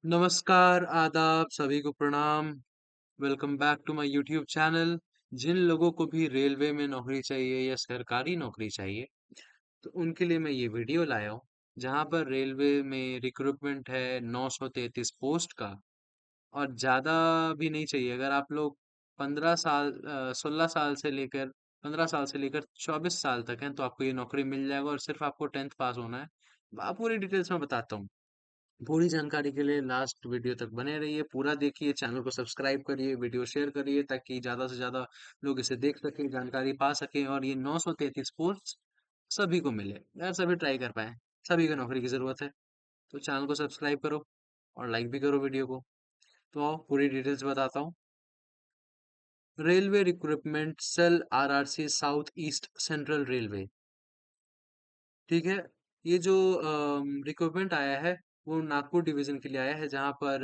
नमस्कार, आदाब, सभी को प्रणाम। Welcome back to my YouTube channel. जिन लोगों को भी रेलवे में नौकरी चाहिए या सरकारी नौकरी चाहिए, तो उनके लिए मैं ये वीडियो लाया हूँ, जहाँ पर रेलवे में रिक्रूटमेंट है 933 पोस्ट का। और ज़्यादा भी नहीं चाहिए। अगर आप लोग 16 साल से लेकर 15 साल से लेकर 24 साल तक हैं, तो आपको ये नौकरी मिल जाएगा और सिर्फ आपको 10th पास होना है। पूरी डिटेल्स में बताता हूँ। पूरी जानकारी के लिए लास्ट वीडियो तक बने रहिए, पूरा देखिए, चैनल को सब्सक्राइब करिए, वीडियो शेयर करिए ताकि ज़्यादा से ज़्यादा लोग इसे देख सकें, जानकारी पा सकें और ये 933 पोस्ट सभी को मिले यार, सभी ट्राई कर पाए। सभी को नौकरी की ज़रूरत है। तो चैनल को सब्सक्राइब करो और लाइक भी करो वीडियो को। तो आओ पूरी डिटेल्स बताता हूँ। Railway recruitment cell, RRC, south east central railway. ठीक है। ये जो रिक्रूटमेंट आया है, वो नागपुर डिवीजन के लिए आया है, जहाँ पर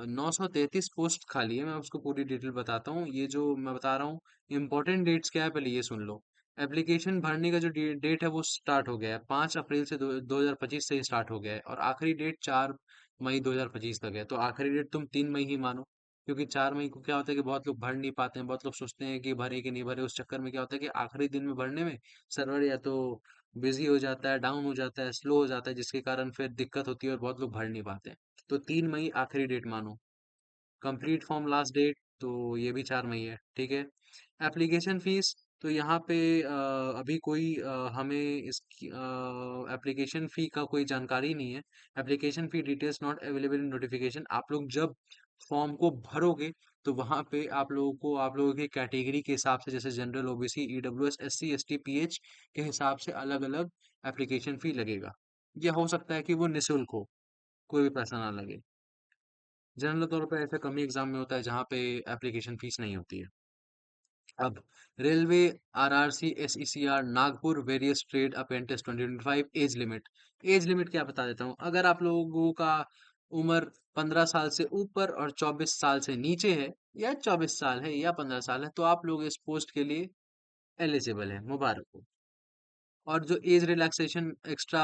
933 पोस्ट खाली है। मैं उसको पूरी डिटेल बताता हूँ। ये जो मैं बता रहा हूँ, इम्पोर्टेंट डेट्स क्या है पहले ये सुन लो। एप्लीकेशन भरने का जो डेट है वो स्टार्ट हो गया है, 5 अप्रैल से 2025 से ही स्टार्ट हो गया है, और आखिरी डेट 4 मई 2025 तक है। तो आखिरी डेट तुम 3 मई ही मानो, क्योंकि 4 मई को क्या होता है कि बहुत लोग भर नहीं पाते हैं। बहुत लोग सोचते हैं कि भरे कि नहीं भरे, उस चक्कर में क्या होता है कि आखिरी दिन में भरने में सर्वर या तो बिजी हो जाता है, डाउन हो जाता है, स्लो हो जाता है, जिसके कारण फिर दिक्कत होती है और बहुत लोग भर नहीं पाते हैं। तो 3 मई आखिरी डेट मानो। कंप्लीट फॉर्म लास्ट डेट तो ये भी 4 मई है। ठीक है। एप्लीकेशन फीस, तो यहाँ पे अभी कोई हमें इसकी एप्लीकेशन फी का कोई जानकारी नहीं है। Application fee details not available in notification. आप लोग जब फॉर्म को भरोगे, तो वहाँ पे आप लोगों की कैटेगरी के हिसाब से, जैसे general, OBC, EWS, SC, ST, pH के हिसाब से अलग अलग एप्लीकेशन फी लगेगा। यह हो सकता है कि वो निःशुल्क हो, कोई भी पैसा ना लगे। जनरल तौर पे ऐसा कम ही एग्जाम में होता है जहाँ पे एप्लीकेशन फीस नहीं होती है। अब railway, RRC, SECR, Nagpur, various trade apprentice 2025। Age limit क्या बता देता हूँ। अगर आप लोगों का उम्र 15 साल से ऊपर और 24 साल से नीचे है, या 24 साल है या 15 साल है, तो आप लोग इस पोस्ट के लिए एलिजिबल है। मुबारक हो। और जो एज रिलैक्सेशन एक्स्ट्रा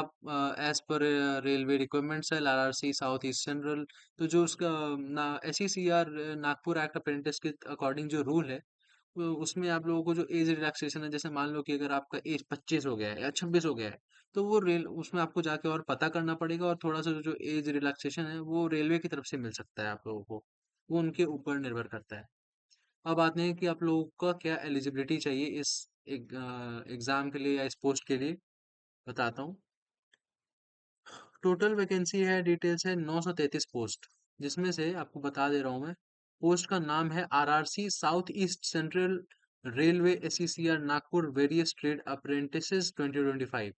एज पर रेलवे रिक्वायरमेंट्स है, आरआरसी, साउथ ईस्ट सेंट्रल, तो जो उसका ना एसईसीआर नागपुर एक्ट अप्रेंटिस के अकॉर्डिंग जो रूल है, उसमें आप लोगों को जो एज रिलैक्सेशन है, जैसे मान लो कि अगर आपका एज 25 हो गया है या 26 हो गया है, तो वो रेल उसमें आपको जाके और पता करना पड़ेगा, और थोड़ा सा जो एज रिलैक्सेशन है वो रेलवे की तरफ से मिल सकता है आप लोगों को। वो उनके ऊपर निर्भर करता है। अब आते हैं कि आप लोगों का क्या एलिजिबिलिटी चाहिए इस एग्जाम के लिए या इस पोस्ट के लिए, बताता हूँ। टोटल वैकेंसी है, डिटेल्स है 933 पोस्ट, जिसमें से आपको बता दे रहा हूँ मैं। पोस्ट का नाम है RRC, south east central railway, SECR Nagpur, various trade apprentices 2025।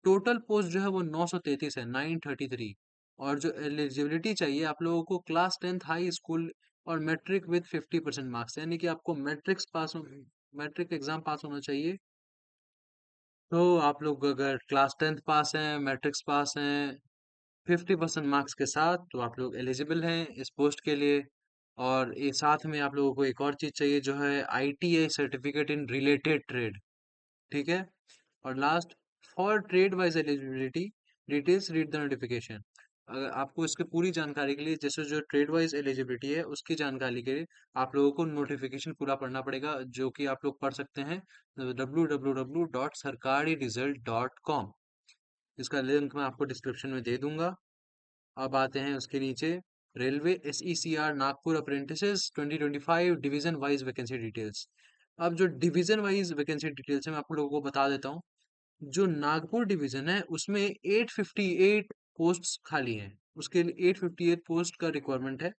Total post जो है वो 933 है, 933। और जो एलिजिबिलिटी चाहिए आप लोगों को, क्लास 10th हाई स्कूल और मैट्रिक विद 50% मार्क्स, यानी कि आपको मैट्रिक एग्जाम पास होना चाहिए। तो आप लोग अगर क्लास 10th पास हैं, मैट्रिक्स पास हैं 50% मार्क्स के साथ, तो आप लोग एलिजिबल हैं इस पोस्ट के लिए। और ये साथ में आप लोगों को एक और चीज़ चाहिए, जो है ITI certificate in related trade. ठीक है। और last, for trade wise eligibility details read the notification. अगर आपको इसकी पूरी जानकारी के लिए, जैसे जो ट्रेड वाइज एलिजिबिलिटी है उसकी जानकारी के लिए, आप लोगों को नोटिफिकेशन पूरा पढ़ना पड़ेगा, जो कि आप लोग पढ़ सकते हैं www.sarkariresult.com। इसका लिंक मैं आपको डिस्क्रिप्शन में दे दूंगा। अब आते हैं उसके नीचे, railway SECR Nagpur apprentices 2025 division wise vacancy details. अब जो डिवीजन वाइज वैकेंसी डिटेल्स है मैं आप लोगों को बता देता हूँ। जो नागपुर डिवीजन है उसमें 858 पोस्ट्स खाली हैं, उसके लिए 858 पोस्ट का रिक्वायरमेंट है।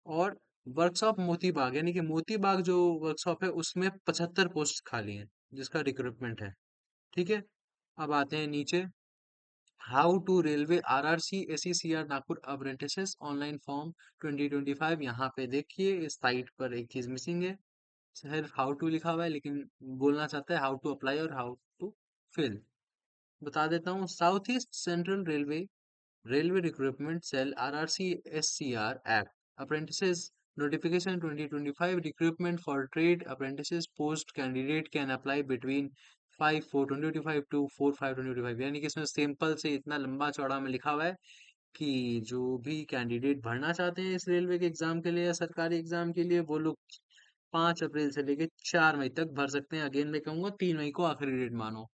और वर्कशॉप मोती बाग, यानी कि मोती बाग जो वर्कशॉप है उसमें 75 पोस्ट खाली हैं, जिसका रिक्रूटमेंट है। ठीक है। अब आते हैं नीचे, how to railway RRC SECR Nagpur apprentices online form 2025। यहाँ पे देखिए इस साइट पर एक चीज मिसिंग है, सिर्फ हाउ टू लिखा हुआ है, लेकिन बोलना चाहता है हाउ टू अप्लाई और हाउ टू फिल। बता देता हूँ, south east central railway, railway recruitment cell, RRC SCR act apprentices notification 2025। Recruitment for trade apprentices post, candidate can apply between 5/4/2025 to 4/5/2025। यानी कि इसमें सिंपल से इतना लंबा चौड़ा में लिखा हुआ है कि जो भी कैंडिडेट भरना चाहते हैं इस रेलवे के एग्जाम के लिए या सरकारी एग्जाम के लिए, वो लोग 5 अप्रैल से लेके 4 मई तक भर सकते हैं। अगेन मैं कहूंगा 3 मई को आखिरी डेट मानो।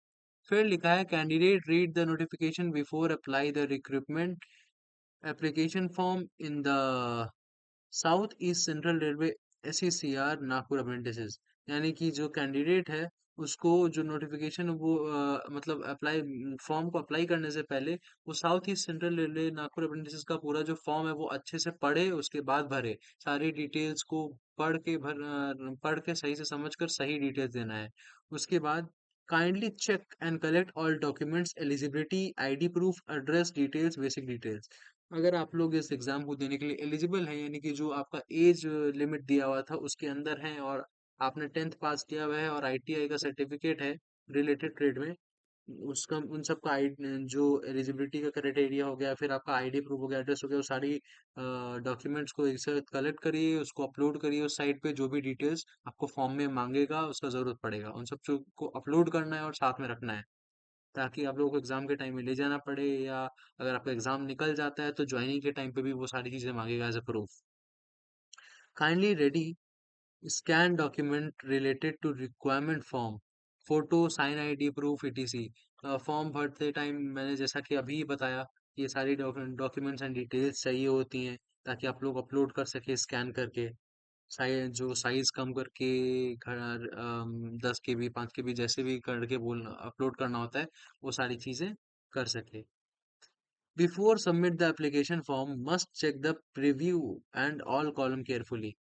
फिर लिखा है candidate read the notification before apply the recruitment application form in the south east central railway SECR Nagpur apprentices. यानी कि जो कैंडिडेट है उसको जो नोटिफिकेशन वो मतलब अप्लाई फॉर्म को अप्लाई करने से पहले वो south east central railway Nagpur apprentices का पूरा जो फॉर्म है वो अच्छे से पढ़े, उसके बाद भरे। सारी डिटेल्स को पढ़ के सही से समझकर सही डिटेल्स देना है। उसके बाद kindly check and collect all documents eligibility ID proof address details basic details. अगर आप लोग इस एग्जाम को देने के लिए एलिजिबल हैं, यानी कि जो आपका एज लिमिट दिया हुआ था उसके अंदर हैं, और आपने 10th पास किया हुआ है और ITI का सर्टिफिकेट है रिलेटेड ट्रेड में, उसका उन सब का जो एलिजिबिलिटी का क्राइटेरिया हो गया, फिर आपका ID प्रूफ हो गया, एड्रेस हो गया, वो सारी डॉक्यूमेंट्स को एक साथ कलेक्ट करिए, उसको अपलोड करिए उस साइट पे। जो भी डिटेल्स आपको फॉर्म में मांगेगा उसका जरूरत पड़ेगा उन सब चीज़ को अपलोड करना है और साथ में रखना है, ताकि आप लोगों को एग्जाम के टाइम में ले जाना पड़े, या अगर आपका एग्जाम निकल जाता है तो ज्वाइनिंग के टाइम पे भी वो सारी चीजें मांगेगा as a proof. Kindly ready scan document related to requirement form, photo sign ID proof etc। फॉर्म भरते टाइम मैंने जैसा कि अभी बताया, ये सारी डॉक्यूमेंट्स एंड डिटेल्स चाहिए होती हैं, ताकि आप लोग अपलोड कर सके स्कैन करके। साइज जो साइज कम करके घर 10 KB 5 KB जैसे भी करके बोलना अपलोड करना होता है, वो सारी चीजें कर सके। Before submit the application form must check the preview and all column carefully.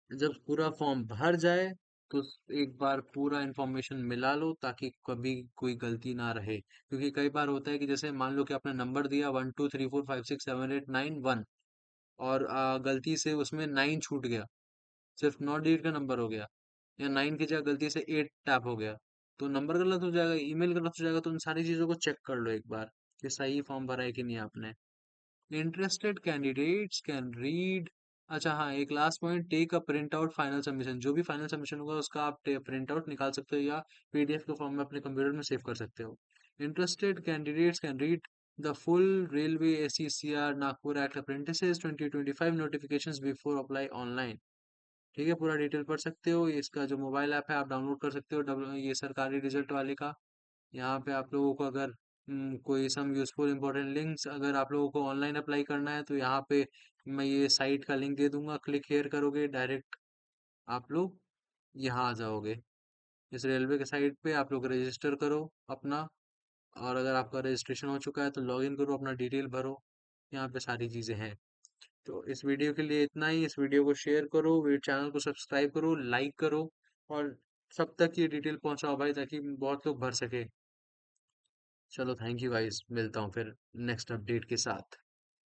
जब पूरा फॉर्म भर जाए तो एक बार पूरा इंफॉर्मेशन मिला लो, ताकि कभी कोई गलती ना रहे। क्योंकि कई बार होता है कि जैसे मान लो कि आपने नंबर दिया 1 2 3 4 5 6 7 8 9 1, और गलती से उसमें 9 छूट गया, सिर्फ नॉट डिजिट का नंबर हो गया, या 9 की जगह गलती से 8 टैप हो गया, तो नंबर गलत हो जाएगा, ईमेल गलत हो जाएगा। तो उन सारी चीजों को चेक कर लो एक बार कि सही फॉर्म भरा है कि नहीं आपने। Interested candidates can read. अच्छा हाँ, एक last point, take a print out final submission. जो भी फाइनल सबमिशन होगा उसका आप प्रिंट आउट निकाल सकते हो, या PDF के फॉर्म में अपने कंप्यूटर में सेव कर सकते हो। Interested candidates can read the full railway SECR Nagpur act apprentices 2025 notifications before apply online. ठीक है, पूरा डिटेल पढ़ सकते हो। इसका जो मोबाइल ऐप है आप डाउनलोड कर सकते हो, ये सरकारी रिजल्ट वाले का। यहाँ पे आप लोगों को अगर कोई सम यूजफुल इंपॉर्टेंट लिंक्स अगर आप लोगों को ऑनलाइन अप्लाई करना है, तो यहाँ पे मैं ये साइट का लिंक दे दूंगा, क्लिक हेयर करोगे डायरेक्ट आप लोग यहाँ आ जाओगे। इस रेलवे के साइट पे आप लोग रजिस्टर करो अपना, और अगर आपका रजिस्ट्रेशन हो चुका है तो लॉगिन करो, अपना डिटेल भरो। यहाँ पे सारी चीज़ें हैं। तो इस वीडियो के लिए इतना ही। इस वीडियो को शेयर करो, चैनल को सब्सक्राइब करो, लाइक करो, और सब तक ये डिटेल पहुंचाओ भाई, ताकि बहुत लोग भर सके। चलो थैंक यू गाइस, मिलता हूँ फिर नेक्स्ट अपडेट के साथ।